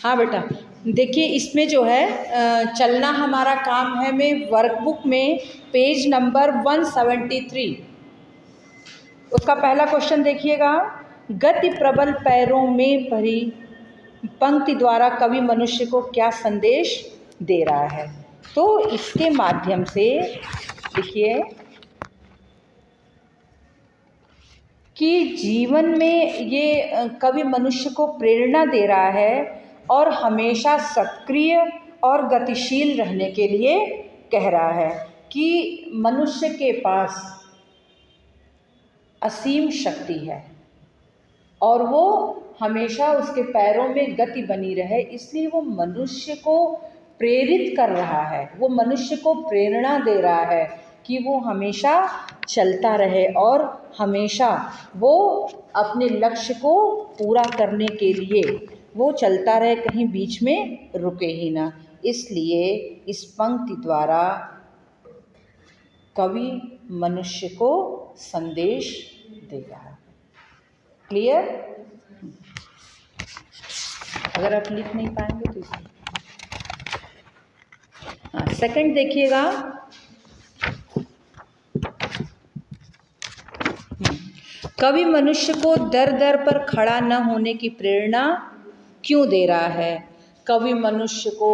हाँ बेटा, देखिए इसमें जो है चलना हमारा काम है में वर्कबुक में पेज नंबर 173 उसका पहला क्वेश्चन देखिएगा। गति प्रबल पैरों में भरी पंक्ति द्वारा कवि मनुष्य को क्या संदेश दे रहा है? तो इसके माध्यम से देखिए कि जीवन में ये कवि मनुष्य को प्रेरणा दे रहा है और हमेशा सक्रिय और गतिशील रहने के लिए कह रहा है कि मनुष्य के पास असीम शक्ति है और वो हमेशा उसके पैरों में गति बनी रहे, इसलिए वो मनुष्य को प्रेरित कर रहा है, वो मनुष्य को प्रेरणा दे रहा है कि वो हमेशा चलता रहे और हमेशा वो अपने लक्ष्य को पूरा करने के लिए वो चलता रहे, कहीं बीच में रुके ही ना। इसलिए इस पंक्ति द्वारा कवि मनुष्य को संदेश दे रहा है। क्लियर? अगर आप लिख नहीं पाएंगे तो सेकंड देखिएगा। कवि मनुष्य को दर दर पर खड़ा न होने की प्रेरणा क्यों दे रहा है? कवि मनुष्य को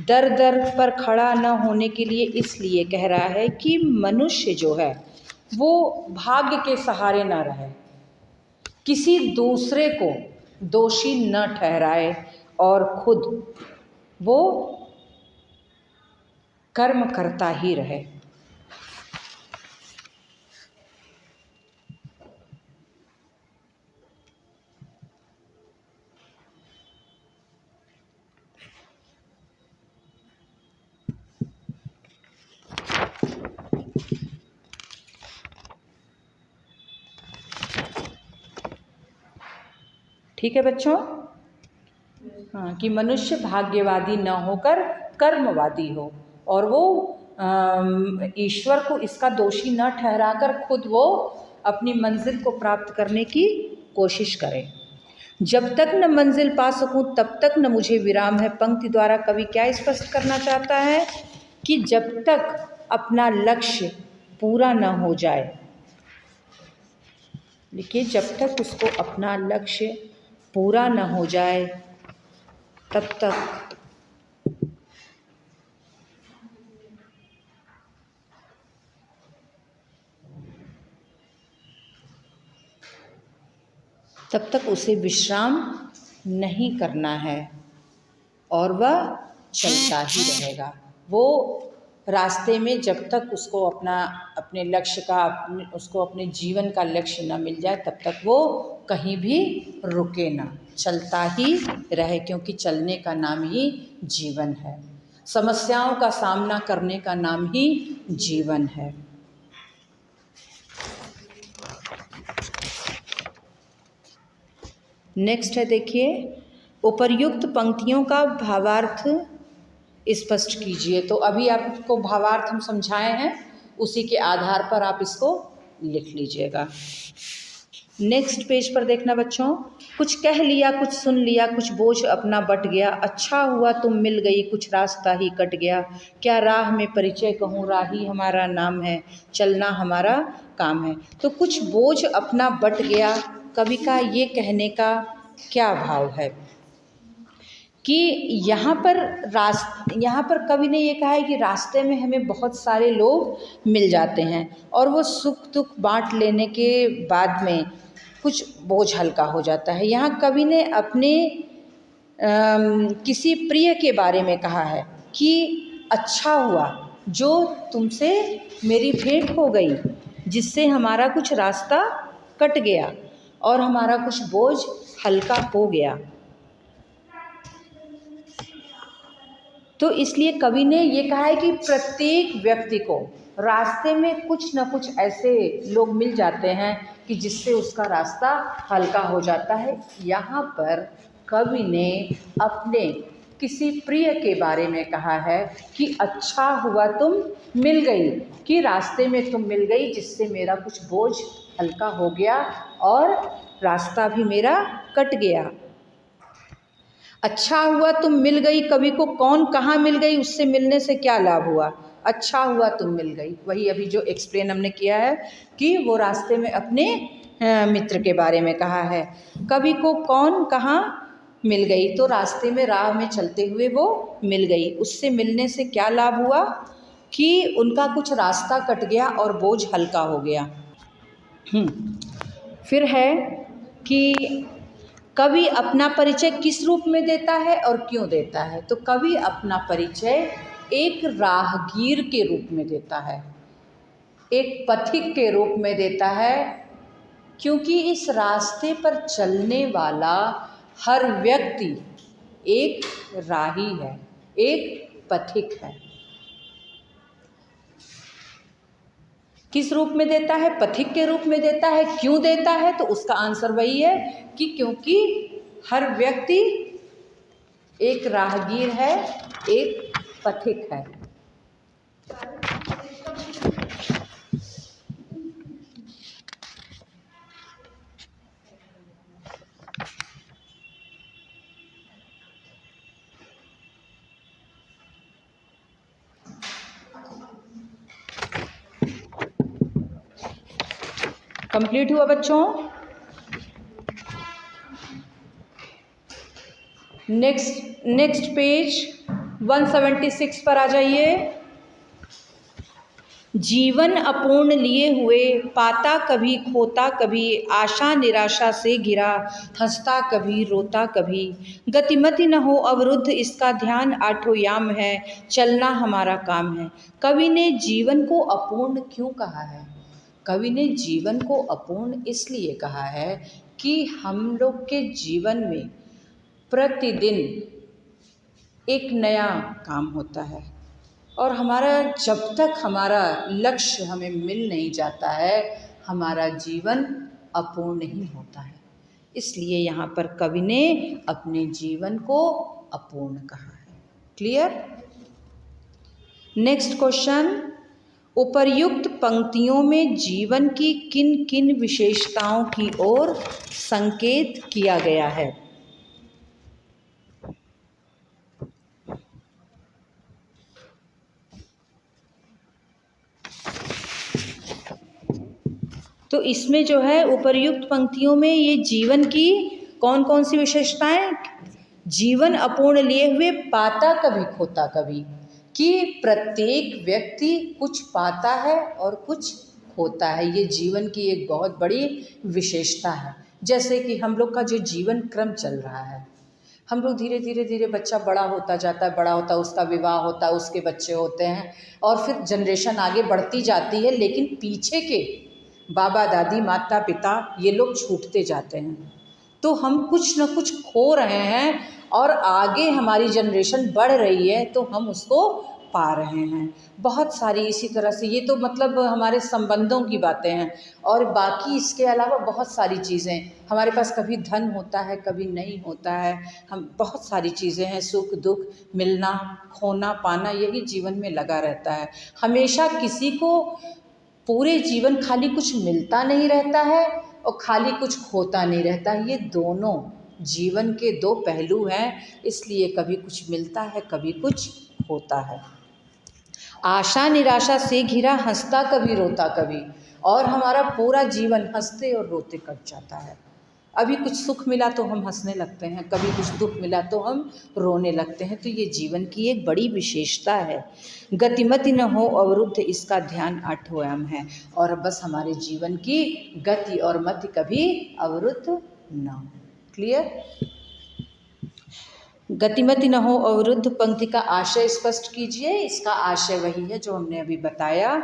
दर दर पर खड़ा न होने के लिए इसलिए कह रहा है कि मनुष्य जो है वो भाग्य के सहारे ना रहे, किसी दूसरे को दोषी न ठहराए और खुद वो कर्म करता ही रहे। ठीक है बच्चों? हाँ, कि मनुष्य भाग्यवादी न होकर कर्मवादी हो और वो ईश्वर को इसका दोषी न ठहराकर खुद वो अपनी मंजिल को प्राप्त करने की कोशिश करे। जब तक न मंजिल पा सकूं तब तक न मुझे विराम है। पंक्ति द्वारा कवि क्या स्पष्ट करना चाहता है कि जब तक अपना लक्ष्य पूरा न हो जाए, देखिए जब तक उसको अपना लक्ष्य पूरा न हो जाए तब तक उसे विश्राम नहीं करना है और वह चलता ही रहेगा। वो रास्ते में जब तक उसको अपने लक्ष्य का उसको अपने जीवन का लक्ष्य न मिल जाए तब तक वो कहीं भी रुके ना, चलता ही रहे, क्योंकि चलने का नाम ही जीवन है, समस्याओं का सामना करने का नाम ही जीवन है। नेक्स्ट है देखिए, उपर्युक्त पंक्तियों का भावार्थ स्पष्ट कीजिए। तो अभी आपको भावार्थ हम समझाए हैं, उसी के आधार पर आप इसको लिख लीजिएगा। नेक्स्ट पेज पर देखना बच्चों। कुछ कह लिया, कुछ सुन लिया, कुछ बोझ अपना बट गया, अच्छा हुआ तुम मिल गई, कुछ रास्ता ही कट गया, क्या राह में परिचय कहूँ, राही हमारा नाम है, चलना हमारा काम है। तो कुछ बोझ अपना बट गया, कवि का ये कहने का क्या भाव है कि यहाँ पर कवि ने ये कहा है कि रास्ते में हमें बहुत सारे लोग मिल जाते हैं और वो सुख दुख बांट लेने के बाद में कुछ बोझ हल्का हो जाता है। यहाँ कवि ने अपने किसी प्रिय के बारे में कहा है कि अच्छा हुआ जो तुमसे मेरी भेंट हो गई, जिससे हमारा कुछ रास्ता कट गया और हमारा कुछ बोझ हल्का हो गया। तो इसलिए कवि ने ये कहा है कि प्रत्येक व्यक्ति को रास्ते में कुछ न कुछ ऐसे लोग मिल जाते हैं कि जिससे उसका रास्ता हल्का हो जाता है। यहाँ पर कवि ने अपने किसी प्रिय के बारे में कहा है कि अच्छा हुआ तुम मिल गई, कि रास्ते में तुम मिल गई जिससे मेरा कुछ बोझ हल्का हो गया और रास्ता भी मेरा कट गया। अच्छा हुआ तुम मिल गई, कवि को कौन कहाँ मिल गई, उससे मिलने से क्या लाभ हुआ। अच्छा हुआ तुम मिल गई, वही अभी जो एक्सप्लेन हमने किया है कि वो रास्ते में अपने मित्र के बारे में कहा है। कवि को कौन कहाँ मिल गई, तो रास्ते में राह में चलते हुए वो मिल गई, उससे मिलने से क्या लाभ हुआ कि उनका कुछ रास्ता कट गया और बोझ हल्का हो गया। फिर है कि कवि अपना परिचय किस रूप में देता है और क्यों देता है, तो कवि अपना परिचय एक राहगीर के रूप में देता है, एक पथिक के रूप में देता है, क्योंकि इस रास्ते पर चलने वाला हर व्यक्ति एक राही है, एक पथिक है। किस रूप में देता है, पथिक के रूप में देता है। क्यों देता है, तो उसका आंसर वही है कि क्योंकि हर व्यक्ति एक राहगीर है, एक पथिक है। कंप्लीट हुआ बच्चों। नेक्स्ट पेज 176 पर आ जाइए। जीवन अपूर्ण लिए हुए, पाता कभी खोता कभी, आशा निराशा से घिरा, हंसता कभी रोता कभी, गतिमति न हो अवरुद्ध इसका ध्यान, आठों याम है चलना हमारा काम है। कवि ने जीवन को अपूर्ण क्यों कहा है, कवि ने जीवन को अपूर्ण इसलिए कहा है कि हम लोग के जीवन में प्रतिदिन एक नया काम होता है और हमारा जब तक हमारा लक्ष्य हमें मिल नहीं जाता है, हमारा जीवन अपूर्ण नहीं होता है। इसलिए यहाँ पर कवि ने अपने जीवन को अपूर्ण कहा है। क्लियर। नेक्स्ट क्वेश्चन, उपर्युक्त पंक्तियों में जीवन की किन किन विशेषताओं की ओर संकेत किया गया है। तो इसमें जो है उपर्युक्त पंक्तियों में ये जीवन की कौन कौन सी विशेषताएं, जीवन अपूर्ण लिए हुए, पाता कभी खोता कभी, कि प्रत्येक व्यक्ति कुछ पाता है और कुछ खोता है। ये जीवन की एक बहुत बड़ी विशेषता है। जैसे कि हम लोग का जो जीवन क्रम चल रहा है, हम लोग धीरे धीरे धीरे बच्चा बड़ा होता जाता है, बड़ा होता है, उसका विवाह होता है, उसके बच्चे होते हैं और फिर जनरेशन आगे बढ़ती जाती है, लेकिन पीछे के बाबा दादी माता पिता ये लोग छूटते जाते हैं। तो हम कुछ न कुछ खो रहे हैं और आगे हमारी जनरेशन बढ़ रही है तो हम उसको पा रहे हैं। बहुत सारी इसी तरह से, ये तो मतलब हमारे संबंधों की बातें हैं और बाकी इसके अलावा बहुत सारी चीज़ें हमारे पास, कभी धन होता है कभी नहीं होता है, हम बहुत सारी चीज़ें हैं, सुख दुख, मिलना खोना पाना, यही जीवन में लगा रहता है। हमेशा किसी को पूरे जीवन खाली कुछ मिलता नहीं रहता है और खाली कुछ खोता नहीं रहता है। ये दोनों जीवन के दो पहलू हैं, इसलिए कभी कुछ मिलता है कभी कुछ खोता है। आशा निराशा से घिरा, हंसता कभी रोता कभी, और हमारा पूरा जीवन हंसते और रोते कट जाता है। अभी कुछ सुख मिला तो हम हंसने लगते हैं, कभी कुछ दुख मिला तो हम रोने लगते हैं। तो ये जीवन की एक बड़ी विशेषता है। गतिमति न हो अवरुद्ध इसका ध्यान, आठों याम है। और बस हमारे जीवन की गति और मति कभी अवरुद्ध न हो। क्लियर। गतिमति न हो अवरुद्ध पंक्ति का आशय स्पष्ट कीजिए। इसका आशय वही है जो हमने अभी बताया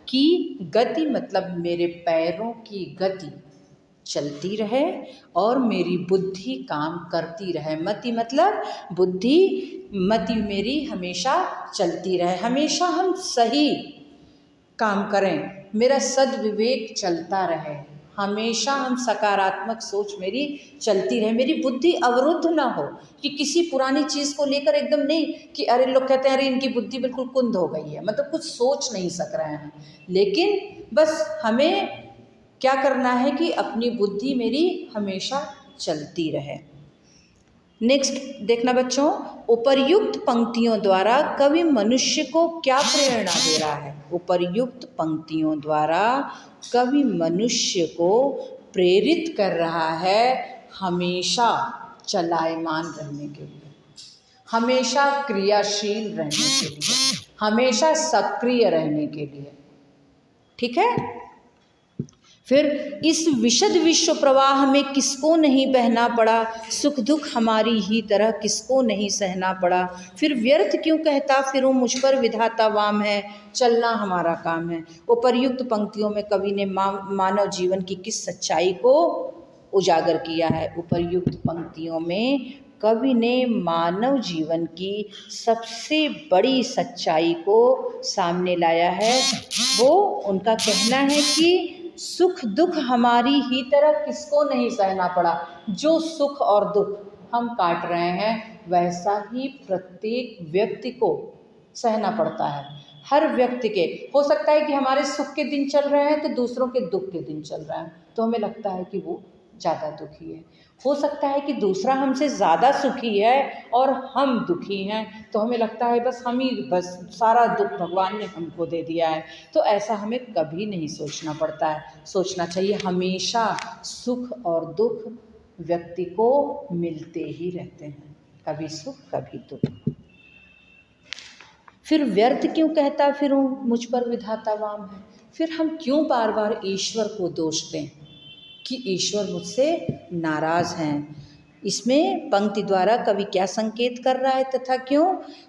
कि गति मतलब मेरे पैरों की गति चलती रहे और मेरी बुद्धि काम करती रहे। मति मतलब बुद्धि, मति मेरी हमेशा चलती रहे, हमेशा हम सही काम करें, मेरा सद्विवेक चलता रहे, हमेशा हम सकारात्मक सोच मेरी चलती रहे, मेरी बुद्धि अवरुद्ध ना हो कि किसी पुरानी चीज़ को लेकर एकदम नहीं कि अरे लोग कहते हैं अरे इनकी बुद्धि बिल्कुल कुंद हो गई है, मतलब कुछ सोच नहीं सक रहे हैं। लेकिन बस हमें क्या करना है कि अपनी बुद्धि मेरी हमेशा चलती रहे। नेक्स्ट देखना बच्चों, उपर्युक्त पंक्तियों द्वारा कवि मनुष्य को क्या प्रेरणा दे रहा है। उपर्युक्त पंक्तियों द्वारा कवि मनुष्य को प्रेरित कर रहा है हमेशा चलायमान रहने के लिए, हमेशा क्रियाशील रहने के लिए, हमेशा सक्रिय रहने के लिए। ठीक है। फिर इस विशद विश्व प्रवाह में किसको नहीं बहना पड़ा, सुख दुख हमारी ही तरह किसको नहीं सहना पड़ा। फिर व्यर्थ क्यों कहता फिरूं, मुझ पर विधाता वाम है, चलना हमारा काम है। उपर्युक्त पंक्तियों में कवि ने मानव जीवन की किस सच्चाई को उजागर किया है। उपर्युक्त पंक्तियों में कवि ने मानव जीवन की सबसे बड़ी सच्चाई को सामने लाया है। वो उनका कहना है कि सुख दुख हमारी ही तरह किसको नहीं सहना पड़ा। जो सुख और दुख हम काट रहे हैं वैसा ही प्रत्येक व्यक्ति को सहना पड़ता है। हर व्यक्ति के, हो सकता है कि हमारे सुख के दिन चल रहे हैं तो दूसरों के दुख के दिन चल रहे हैं, तो हमें लगता है कि वो ज़्यादा दुखी है। हो सकता है कि दूसरा हमसे ज़्यादा सुखी है और हम दुखी हैं, तो हमें लगता है बस सारा दुख भगवान ने हमको दे दिया है। तो ऐसा हमें कभी नहीं सोचना पड़ता है, सोचना चाहिए हमेशा सुख और दुख व्यक्ति को मिलते ही रहते हैं, कभी सुख कभी दुख। फिर व्यर्थ क्यों कहता फिरूं, मुझ पर विधाता वाम है। फिर हम क्यों बार बार ईश्वर को दोष दें कि ईश्वर मुझसे नाराज़ हैं। इसमें पंक्ति द्वारा कवि क्या संकेत कर रहा है तथा क्यों,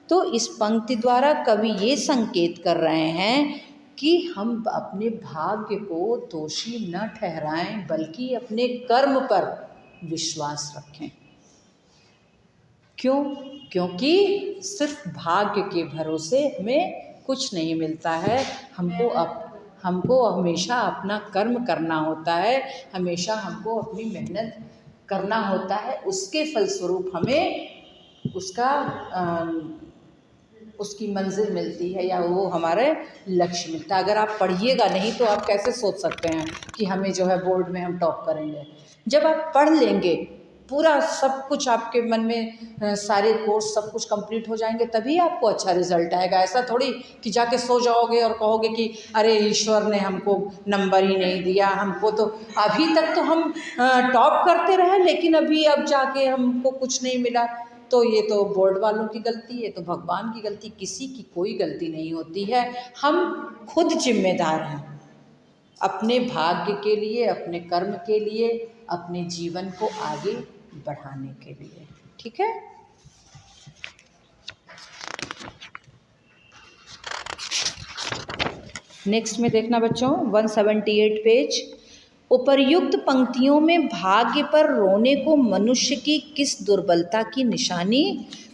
तो इस पंक्ति द्वारा कवि ये संकेत कर रहे हैं कि हम अपने भाग्य को दोषी न ठहराएं बल्कि अपने कर्म पर विश्वास रखें। क्यों? क्योंकि सिर्फ भाग्य के भरोसे हमें कुछ नहीं मिलता है। हमको हमेशा अपना कर्म करना होता है, हमेशा हमको अपनी मेहनत करना होता है, उसके फलस्वरूप हमें उसकी मंजिल मिलती है या वो हमारे लक्ष्य मिलता है। अगर आप पढ़िएगा नहीं तो आप कैसे सोच सकते हैं कि हमें जो है बोर्ड में हम टॉप करेंगे। जब आप पढ़ लेंगे पूरा सब कुछ आपके मन में सारे कोर्स सब कुछ कंप्लीट हो जाएंगे तभी आपको अच्छा रिजल्ट आएगा। ऐसा थोड़ी कि जाके सो जाओगे और कहोगे कि अरे ईश्वर ने हमको नंबर ही नहीं दिया, हमको तो अभी तक तो हम टॉप करते रहे लेकिन अब जाके हमको कुछ नहीं मिला। तो ये तो बोर्ड वालों की गलती है, तो भगवान की गलती, किसी की कोई गलती नहीं होती है। हम खुद जिम्मेदार हैं अपने भाग्य के लिए, अपने कर्म के लिए, अपने जीवन को आगे बढ़ाने के लिए। ठीक है। नेक्स्ट में देखना बच्चों 178 पेज। उपर्युक्त पंक्तियों में भाग्य पर रोने को मनुष्य की किस दुर्बलता की निशानी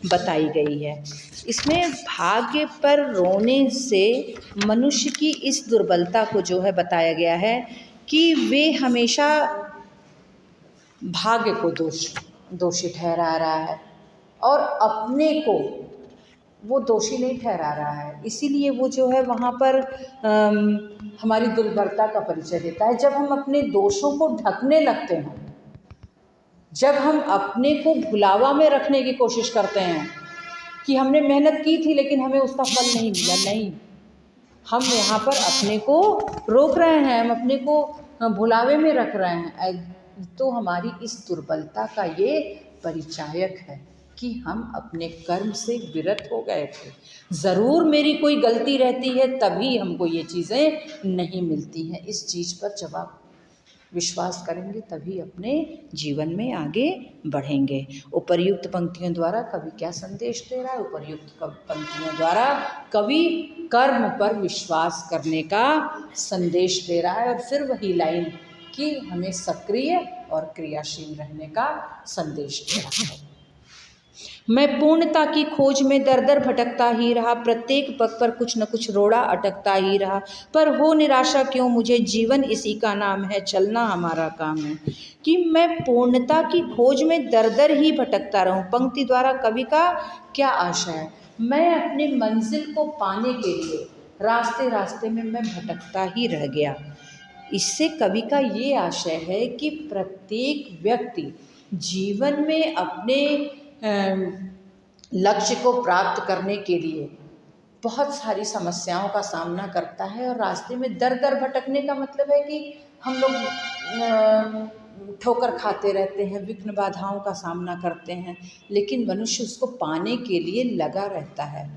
बताई गई है। इसमें भाग्य पर रोने से मनुष्य की इस दुर्बलता को जो है बताया गया है कि वे हमेशा भाग्य को दोषी ठहरा रहा है और अपने को वो दोषी नहीं ठहरा रहा है। इसीलिए वो जो है वहाँ पर हमारी दुर्बलता का परिचय देता है। जब हम अपने दोषों को ढकने लगते हैं, जब हम अपने को भुलावा में रखने की कोशिश करते हैं कि हमने मेहनत की थी लेकिन हमें उसका फल नहीं मिला, नहीं, हम यहाँ पर अपने को रोक रहे हैं, हम अपने को भुलावे में रख रहे हैं। तो हमारी इस दुर्बलता का ये परिचायक है कि हम अपने कर्म से विरत हो गए थे। ज़रूर मेरी कोई गलती रहती है तभी हमको ये चीज़ें नहीं मिलती हैं। इस चीज़ पर जब आप विश्वास करेंगे तभी अपने जीवन में आगे बढ़ेंगे। उपर्युक्त पंक्तियों द्वारा कवि क्या संदेश दे रहा है। उपर्युक्त पंक्तियों द्वारा कवि कर्म पर विश्वास करने का संदेश दे रहा है और फिर वही लाइन कि हमें सक्रिय और क्रियाशील रहने का संदेश दे रहा है। मैं पूर्णता की खोज में दर दर भटकता ही रहा, प्रत्येक पग पर कुछ न कुछ रोड़ा अटकता ही रहा, पर हो निराशा क्यों मुझे, जीवन इसी का नाम है, चलना हमारा काम है। कि मैं पूर्णता की खोज में दर दर ही भटकता रहूं। पंक्ति द्वारा कवि का क्या आशा है। मैं अपने मंजिल को पाने के लिए रास्ते रास्ते में मैं भटकता ही रह गया। इससे कवि का ये आशय है कि प्रत्येक व्यक्ति जीवन में अपने लक्ष्य को प्राप्त करने के लिए बहुत सारी समस्याओं का सामना करता है। और रास्ते में दर दर भटकने का मतलब है कि हम लोग ठोकर खाते रहते हैं, विघ्न बाधाओं का सामना करते हैं, लेकिन मनुष्य उसको पाने के लिए लगा रहता है।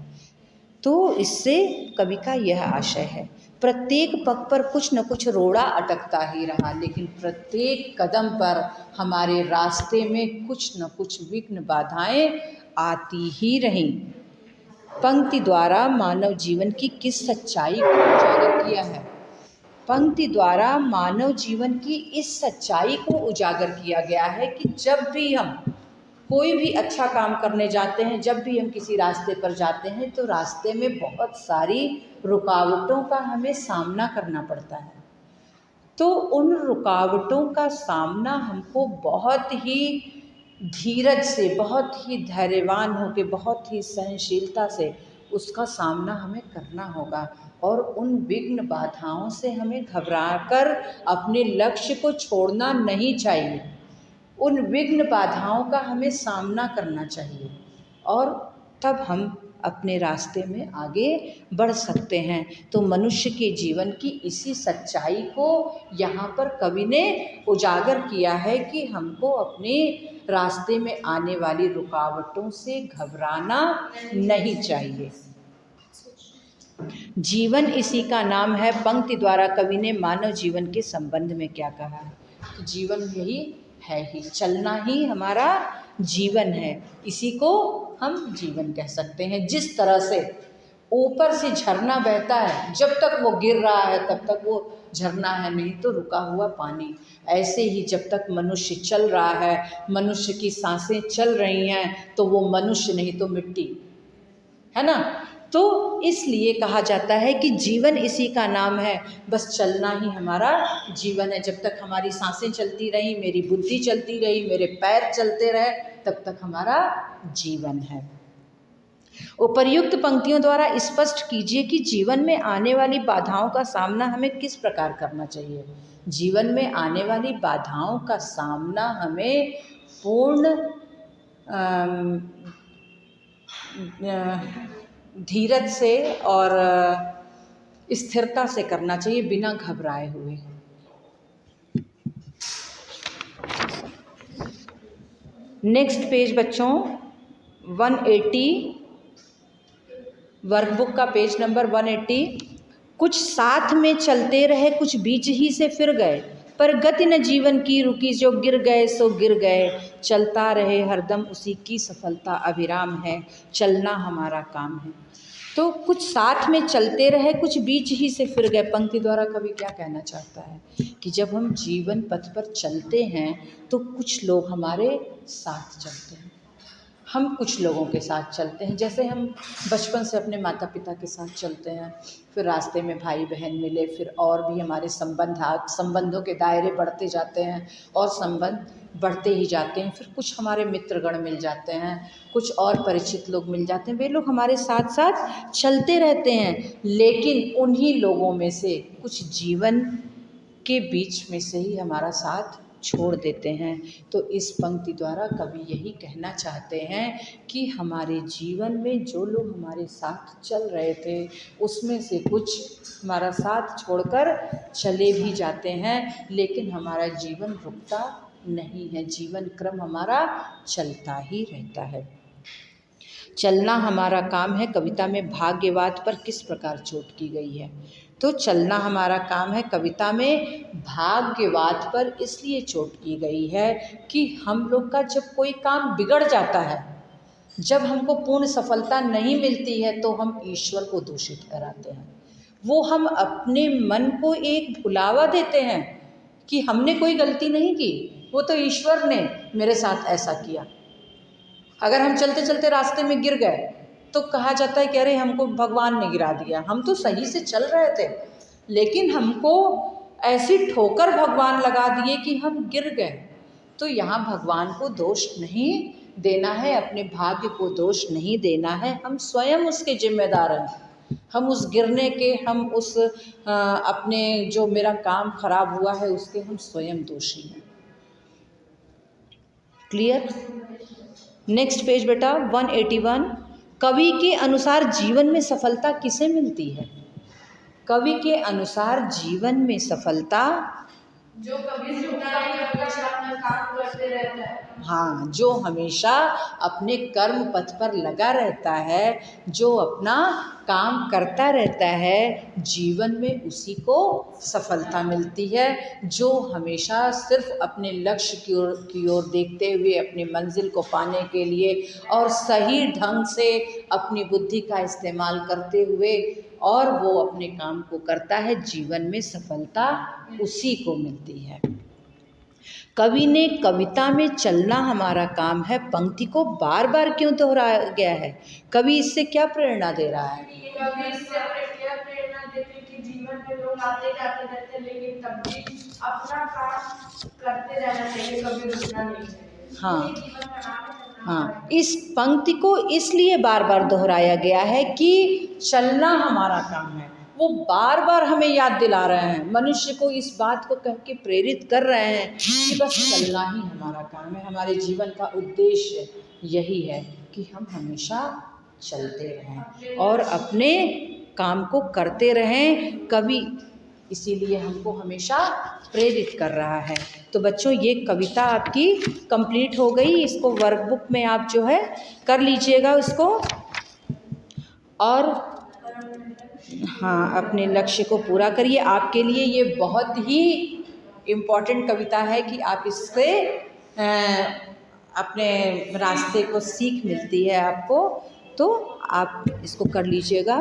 तो इससे कवि का यह आशय है, प्रत्येक पग पर कुछ न कुछ रोड़ा अटकता ही रहा, लेकिन प्रत्येक कदम पर हमारे रास्ते में कुछ न कुछ विघ्न बाधाएं आती ही रहीं। पंक्ति द्वारा मानव जीवन की किस सच्चाई को उजागर किया है? पंक्ति द्वारा मानव जीवन की इस सच्चाई को उजागर किया गया है कि जब भी हम कोई भी अच्छा काम करने जाते हैं, जब भी हम किसी रास्ते पर जाते हैं, तो रास्ते में बहुत सारी रुकावटों का हमें सामना करना पड़ता है। तो उन रुकावटों का सामना हमको बहुत ही धीरज से, बहुत ही धैर्यवान होकर, बहुत ही सहनशीलता से उसका सामना हमें करना होगा। और उन विघ्न बाधाओं से हमें घबराकर अपने लक्ष्य को छोड़ना नहीं चाहिए। उन विघ्न बाधाओं का हमें सामना करना चाहिए और तब हम अपने रास्ते में आगे बढ़ सकते हैं। तो मनुष्य के जीवन की इसी सच्चाई को यहाँ पर कवि ने उजागर किया है कि हमको अपने रास्ते में आने वाली रुकावटों से घबराना नहीं चाहिए। जीवन इसी का नाम है। पंक्ति द्वारा कवि ने मानव जीवन के संबंध में क्या कहा है? तो जीवन यही है ही, चलना ही हमारा जीवन है। इसी को हम जीवन कह सकते हैं। जिस तरह से ऊपर से झरना बहता है, जब तक वो गिर रहा है तब तक वो झरना है, नहीं तो रुका हुआ पानी। ऐसे ही जब तक मनुष्य चल रहा है, मनुष्य की सांसें चल रही हैं, तो वो मनुष्य नहीं तो मिट्टी है ना। तो इसलिए कहा जाता है कि जीवन इसी का नाम है, बस चलना ही हमारा जीवन है। जब तक हमारी सांसें चलती रही, मेरी बुद्धि चलती रही, मेरे पैर चलते रहे, तब तक हमारा जीवन है। उपर्युक्त पंक्तियों द्वारा स्पष्ट कीजिए कि जीवन में आने वाली बाधाओं का सामना हमें किस प्रकार करना चाहिए। जीवन में आने वाली बाधाओं का सामना हमें पूर्ण धीरज से और स्थिरता से करना चाहिए, बिना घबराए हुए। नेक्स्ट पेज बच्चों 180, वर्कबुक का पेज नंबर 180। कुछ साथ में चलते रहे, कुछ बीच ही से फिर गए, पर गति न जीवन की रुकी, जो गिर गए सो गिर गए। चलता रहे हरदम उसी की सफलता अविराम है, चलना हमारा काम है। तो कुछ साथ में चलते रहे, कुछ बीच ही से फिर गए। पंक्ति द्वारा कवि क्या कहना चाहता है कि जब हम जीवन पथ पर चलते हैं तो कुछ लोग हमारे साथ चलते हैं, हम कुछ लोगों के साथ चलते हैं। जैसे हम बचपन से अपने माता पिता के साथ चलते हैं, फिर रास्ते में भाई बहन मिले, फिर और भी हमारे संबंधों के दायरे बढ़ते जाते हैं और संबंध बढ़ते ही जाते हैं। फिर कुछ हमारे मित्रगण मिल जाते हैं, कुछ और परिचित लोग मिल जाते हैं, वे लोग हमारे साथ साथ चलते रहते हैं। लेकिन उन्हीं लोगों में से कुछ जीवन के बीच में से ही हमारा साथ छोड़ देते हैं। तो इस पंक्ति द्वारा कवि यही कहना चाहते हैं कि हमारे जीवन में जो लोग हमारे साथ चल रहे थे, उसमें से कुछ हमारा साथ छोड़कर चले भी जाते हैं, लेकिन हमारा जीवन रुकता नहीं है, जीवन क्रम हमारा चलता ही रहता है। चलना हमारा काम है कविता में भाग्यवाद पर किस प्रकार चोट की गई है? तो चलना हमारा काम है कविता में भाग्यवाद पर इसलिए चोट की गई है कि हम लोग का जब कोई काम बिगड़ जाता है, जब हमको पूर्ण सफलता नहीं मिलती है, तो हम ईश्वर को दोषी ठहराते हैं। वो हम अपने मन को एक भुलावा देते हैं कि हमने कोई गलती नहीं की, वो तो ईश्वर ने मेरे साथ ऐसा किया। अगर हम चलते चलते रास्ते में गिर गए तो कहा जाता है कि अरे हमको भगवान ने गिरा दिया, हम तो सही से चल रहे थे, लेकिन हमको ऐसी ठोकर भगवान लगा दिए कि हम गिर गए। तो यहाँ भगवान को दोष नहीं देना है, अपने भाग्य को दोष नहीं देना है, हम स्वयं उसके जिम्मेदार हैं। हम उस गिरने के, हम उस अपने जो मेरा काम खराब हुआ है उसके हम स्वयं दोषी हैं। क्लियर? नेक्स्ट पेज बेटा 181। कवि के अनुसार जीवन में सफलता किसे मिलती है? कवि के अनुसार जीवन में सफलता जो कभी झुकता नहीं, हमेशा अपना काम करते रहता है। हाँ, जो हमेशा अपने कर्म पथ पर लगा रहता है, जो अपना काम करता रहता है, जीवन में उसी को सफलता मिलती है। जो हमेशा सिर्फ अपने लक्ष्य की ओर देखते हुए अपनी मंजिल को पाने के लिए और सही ढंग से अपनी बुद्धि का इस्तेमाल करते हुए और वो अपने काम को करता है, जीवन में सफलता उसी को मिलती है। कवि ने कविता में चलना हमारा काम है पंक्ति को बार बार क्यों दोहराया गया है? कवि इससे क्या प्रेरणा दे रहा है? कवि इससे क्या प्रेरणा देते कि जीवन में लोग आते जाते रहते, लेकिन तब भी अपना काम करते रहना चाहिए, कभी रुकना नहीं चाहिए। हाँ, इस पंक्ति को इसलिए बार बार दोहराया गया है कि चलना हमारा काम है। वो बार बार हमें याद दिला रहे हैं, मनुष्य को इस बात को कह के प्रेरित कर रहे हैं कि बस चलना ही हमारा काम है। हमारे जीवन का उद्देश्य यही है कि हम हमेशा चलते रहें और अपने काम को करते रहें। कवि इसीलिए हमको हमेशा प्रेरित कर रहा है। तो बच्चों, ये कविता आपकी कंप्लीट हो गई। इसको वर्कबुक में आप जो है कर लीजिएगा उसको, और हाँ, अपने लक्ष्य को पूरा करिए। आपके लिए ये बहुत ही इम्पोर्टेंट कविता है कि आप इससे अपने रास्ते को सीख मिलती है आपको, तो आप इसको कर लीजिएगा।